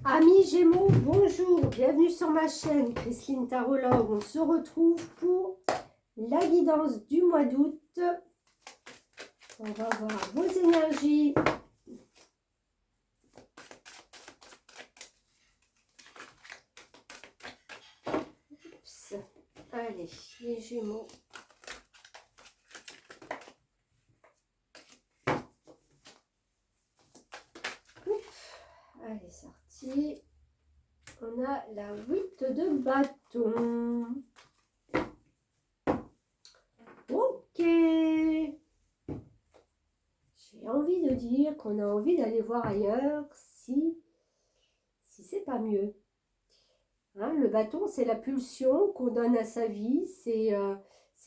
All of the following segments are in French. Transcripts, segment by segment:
Amis Gémeaux, bonjour, bienvenue sur ma chaîne Chrisline Tarologue. On se retrouve pour la guidance du mois d'août. On va voir vos énergies. Oups. Allez, les Gémeaux. Allez, sorti. On a la 8 de bâton. Ok. J'ai envie de dire qu'on a envie d'aller voir ailleurs si c'est pas mieux. Hein, le bâton, c'est la pulsion qu'on donne à sa vie, c'est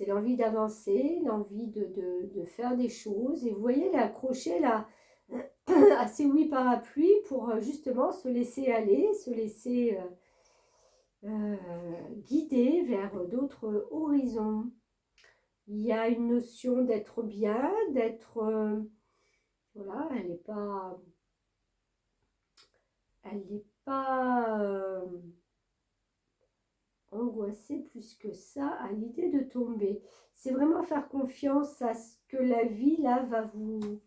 l'envie d'avancer, l'envie de faire des choses. Et vous voyez, il est accroché là à ses 8 parapluies pour justement se laisser aller, se laisser guider vers d'autres horizons. Il y a une notion d'être bien, d'être... voilà, elle n'est pas... Elle n'est pas... angoissée plus que ça à l'idée de tomber. C'est vraiment faire confiance à ce que la vie là va vous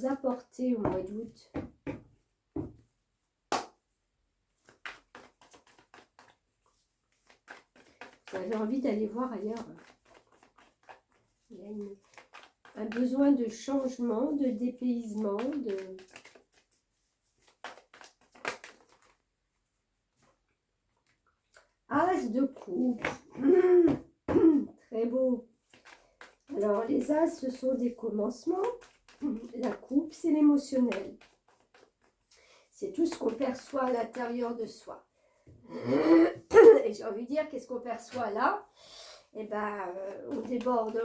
apporter au mois d'août. Vous avez envie d'aller voir ailleurs. Il y a un besoin de changement, de dépaysement, de... As de coupe. Très beau. Alors, les As, ce sont des commencements. La coupe, c'est l'émotionnel. C'est tout ce qu'on perçoit à l'intérieur de soi. Et j'ai envie de dire, qu'est-ce qu'on perçoit là? Eh bien, on déborde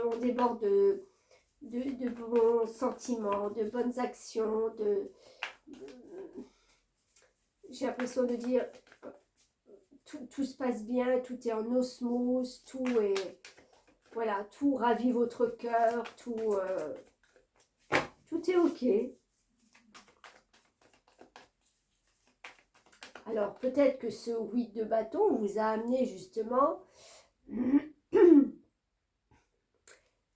de bons sentiments, de bonnes actions, j'ai l'impression de dire, tout se passe bien, tout est en osmose, tout est... Voilà, tout ravit votre cœur, tout est ok. Alors, peut-être que ce 8 de bâton vous a amené justement,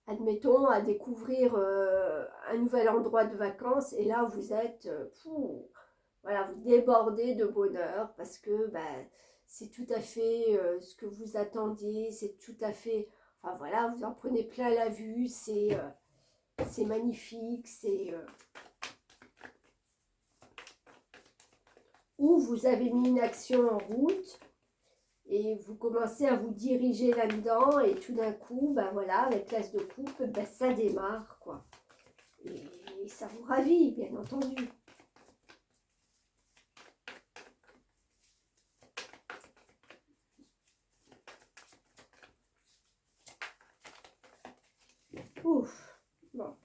admettons, à découvrir un nouvel endroit de vacances. Et là, vous êtes, voilà, vous débordez de bonheur parce que ben, c'est tout à fait ce que vous attendiez. C'est tout à fait, enfin voilà, vous en prenez plein la vue. C'est magnifique, c'est... Ou vous avez mis une action en route et vous commencez à vous diriger là-dedans et tout d'un coup, ben voilà, avec l'as de coupe, ben ça démarre, quoi. Et ça vous ravit, bien entendu. Ouf, bon.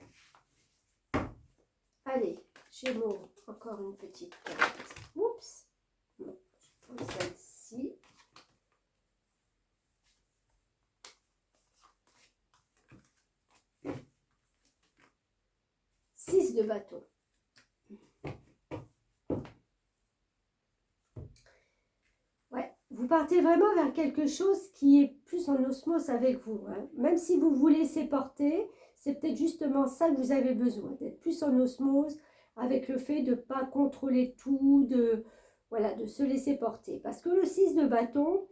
Allez, Gémeaux, encore une petite carte. Oups, bon, je prends celle-ci. Six de bâton. Ouais, vous partez vraiment vers quelque chose qui est plus en osmose avec vous. Hein. Même si vous vous laissez porter, c'est peut-être justement ça que vous avez besoin, d'être plus en osmose avec le fait de ne pas contrôler tout, voilà, de se laisser porter. Parce que le 6 de bâton,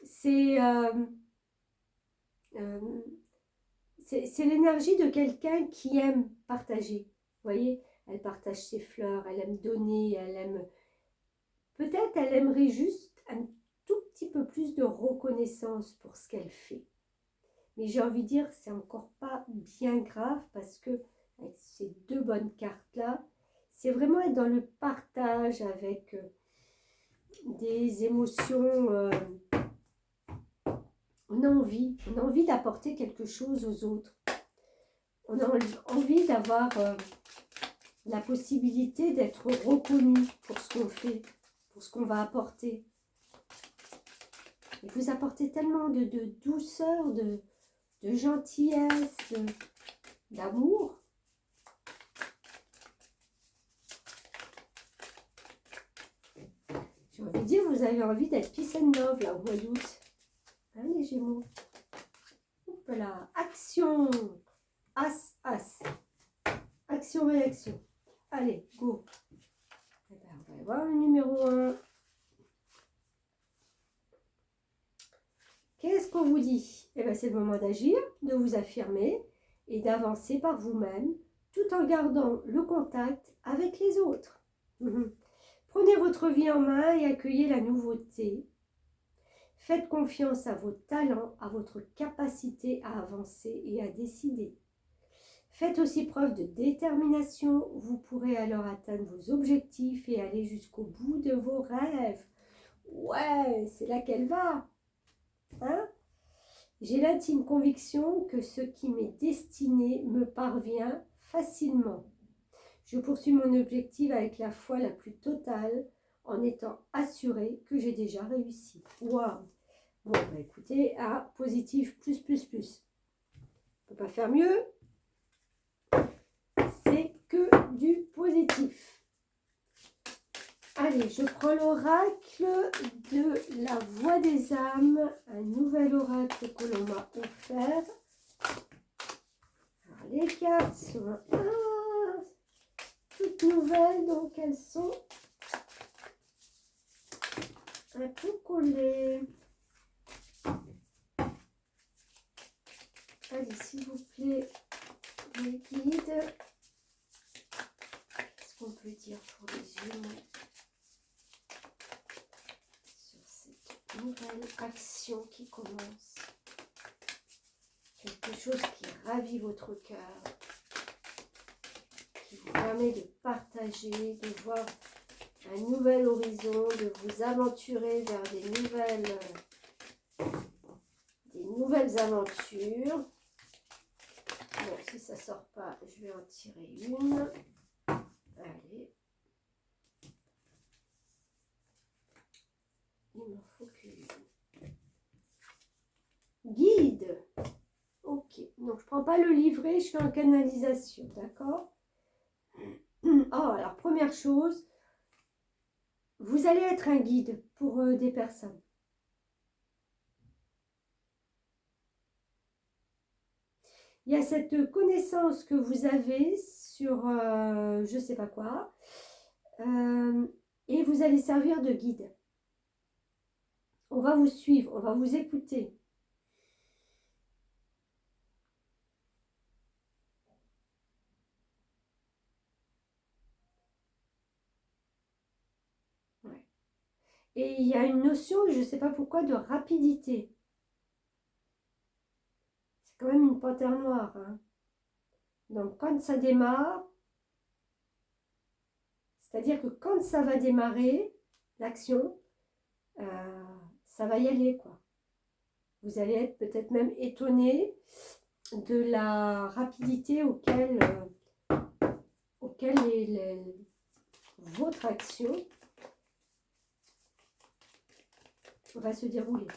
c'est l'énergie de quelqu'un qui aime partager. Vous voyez, elle partage ses fleurs, elle aime donner, elle aime... Peut-être elle aimerait juste un tout petit peu plus de reconnaissance pour ce qu'elle fait. Mais j'ai envie de dire, c'est encore pas bien grave parce que avec ces deux bonnes cartes-là, c'est vraiment être dans le partage avec des émotions. On a envie d'apporter quelque chose aux autres. On a envie d'avoir la possibilité d'être reconnu pour ce qu'on fait, pour ce qu'on va apporter. Et vous apportez tellement de douceur, de gentillesse, d'amour. J'ai envie de dire, vous avez envie d'être peace and love là au mois d'août. Hein, les Gémeaux? Voilà, action. As, as. Action, réaction. Allez, go. Eh ben, on va voir le numéro 1. Qu'est-ce qu'on vous dit? Eh bien, c'est le moment d'agir, de vous affirmer et d'avancer par vous-même, tout en gardant le contact avec les autres. Prenez votre vie en main et accueillez la nouveauté. Faites confiance à vos talents, à votre capacité à avancer et à décider. Faites aussi preuve de détermination, vous pourrez alors atteindre vos objectifs et aller jusqu'au bout de vos rêves. Ouais, c'est là qu'elle va. Hein? J'ai l'intime conviction que ce qui m'est destiné me parvient facilement. Je poursuis mon objectif avec la foi la plus totale en étant assurée que j'ai déjà réussi. Waouh! Bon, bah écoutez, positif, plus. On ne peut pas faire mieux. C'est que du positif. Allez, je prends l'oracle de la voix des âmes, un nouvel oracle que l'on m'a offert. Alors, les cartes sont toutes nouvelles, donc elles sont un peu collées. Allez, s'il vous plaît, les guides. Qu'est-ce qu'on peut dire pour les Gémeaux sur cette nouvelle action qui commence? Quelque chose qui ravit votre cœur, qui vous permet de partager, de voir un nouvel horizon, de vous aventurer vers des nouvelles aventures. Bon, si ça ne sort pas, je vais en tirer une. Allez. Il m'en faut qu'une. Guide. Ok. Donc, je ne prends pas le livret, je fais en canalisation. D'accord? Oh, alors, première chose, vous allez être un guide pour des personnes. Il y a cette connaissance que vous avez sur je ne sais pas quoi, et vous allez servir de guide. On va vous suivre, on va vous écouter. Ouais. Et il y a une notion, je ne sais pas pourquoi, de rapidité. C'est quand même une panthère noire. Hein. Donc quand ça démarre, c'est-à-dire que quand ça va démarrer, l'action, ça va y aller, quoi. Vous allez être peut-être même étonné de la rapidité auquel votre action va se dérouler.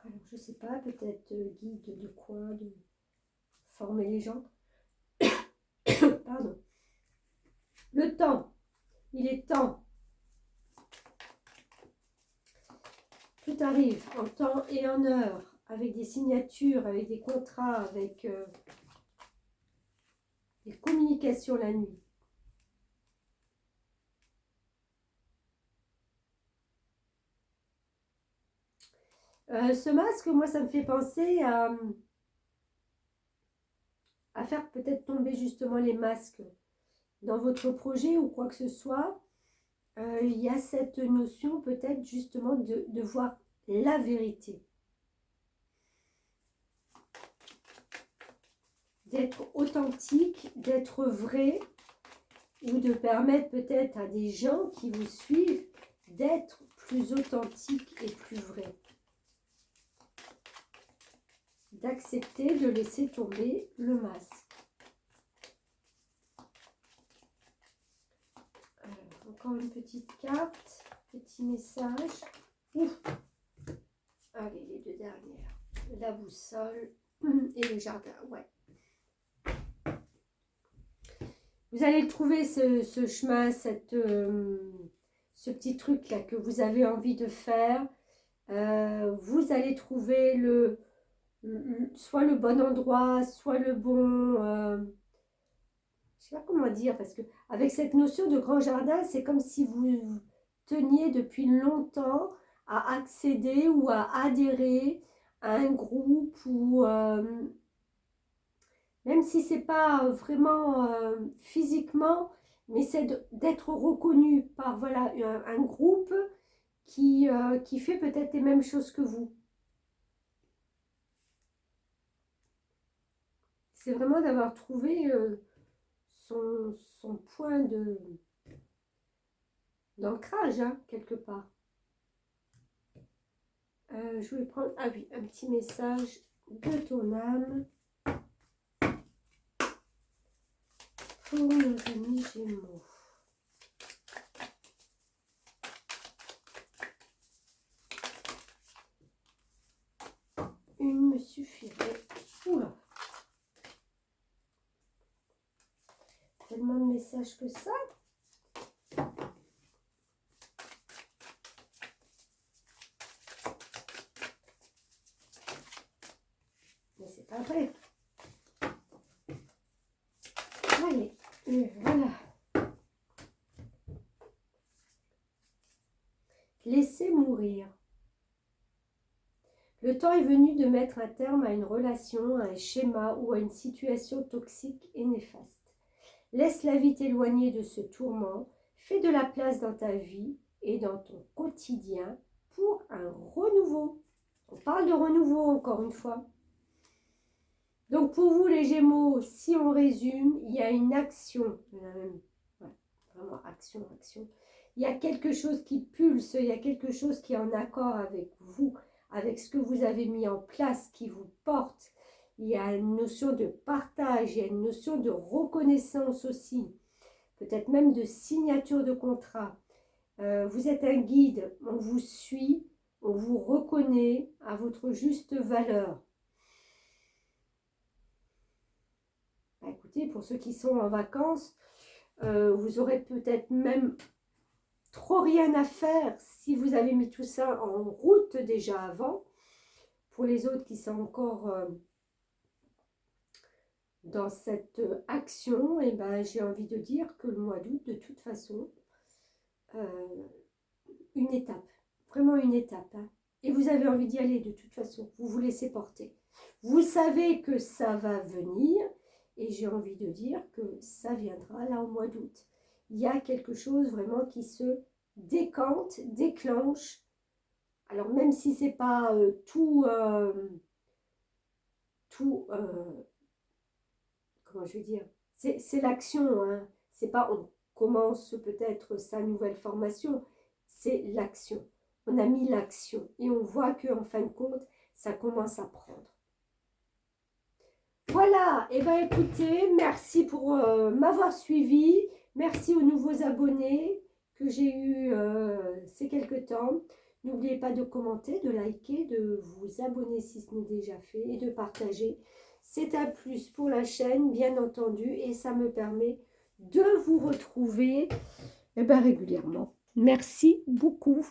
Alors, je sais pas, peut-être guide de quoi, de former les gens. Pardon. Le temps. Il est temps. Tout arrive en temps et en heure, avec des signatures, avec des contrats, avec des communications la nuit. Ce masque, moi, ça me fait penser à faire peut-être tomber justement les masques dans votre projet ou quoi que ce soit. Il y a cette notion peut-être justement de voir la vérité. D'être authentique, d'être vrai, ou de permettre peut-être à des gens qui vous suivent d'être plus authentiques et plus vrais. D'accepter de laisser tomber le masque. Alors, encore une petite carte, petit message. Ouf. Allez, les deux dernières. La boussole et le jardin, ouais. Vous allez trouver ce chemin, ce petit truc là que vous avez envie de faire. Vous allez trouver soit le bon endroit, soit le bon... je sais pas comment dire, parce que avec cette notion de grand jardin, c'est comme si vous teniez depuis longtemps à accéder ou à adhérer à un groupe ou même si c'est pas vraiment physiquement, mais c'est d'être reconnu par voilà un groupe qui fait peut-être les mêmes choses que vous. C'est vraiment d'avoir trouvé son point d'ancrage, hein, quelque part. Je vais prendre, ah oui, un petit message de ton âme pour nos amis Gémeaux. Une me suffirait. Oula. Tellement de messages que ça. Mais c'est pas vrai. Allez, voilà. Laissez mourir. Le temps est venu de mettre un terme à une relation, à un schéma ou à une situation toxique et néfaste. Laisse la vie t'éloigner de ce tourment, fais de la place dans ta vie et dans ton quotidien pour un renouveau. On parle de renouveau encore une fois. Donc pour vous les Gémeaux, si on résume, il y a une action, vraiment action. Il y a quelque chose qui pulse, il y a quelque chose qui est en accord avec vous, avec ce que vous avez mis en place, qui vous porte. Il y a une notion de partage, il y a une notion de reconnaissance aussi, peut-être même de signature de contrat. Vous êtes un guide, on vous suit, on vous reconnaît à votre juste valeur. Écoutez, pour ceux qui sont en vacances, vous aurez peut-être même trop rien à faire si vous avez mis tout ça en route déjà avant. Pour les autres qui sont encore dans cette action, eh ben, j'ai envie de dire que le mois d'août, de toute façon, une étape, vraiment une étape. Hein. Et vous avez envie d'y aller de toute façon, vous vous laissez porter. Vous savez que ça va venir et j'ai envie de dire que ça viendra là au mois d'août. Il y a quelque chose vraiment qui se décante, déclenche. Alors même si c'est pas comment je vais dire, c'est l'action, hein. C'est pas on commence peut-être sa nouvelle formation, c'est l'action. On a mis l'action et on voit qu'en fin de compte, ça commence à prendre. Voilà, et bien écoutez, merci pour m'avoir suivi, merci aux nouveaux abonnés que j'ai eu ces quelques temps. N'oubliez pas de commenter, de liker, de vous abonner si ce n'est déjà fait et de partager. C'est un plus pour la chaîne, bien entendu, et ça me permet de vous retrouver régulièrement. Merci beaucoup.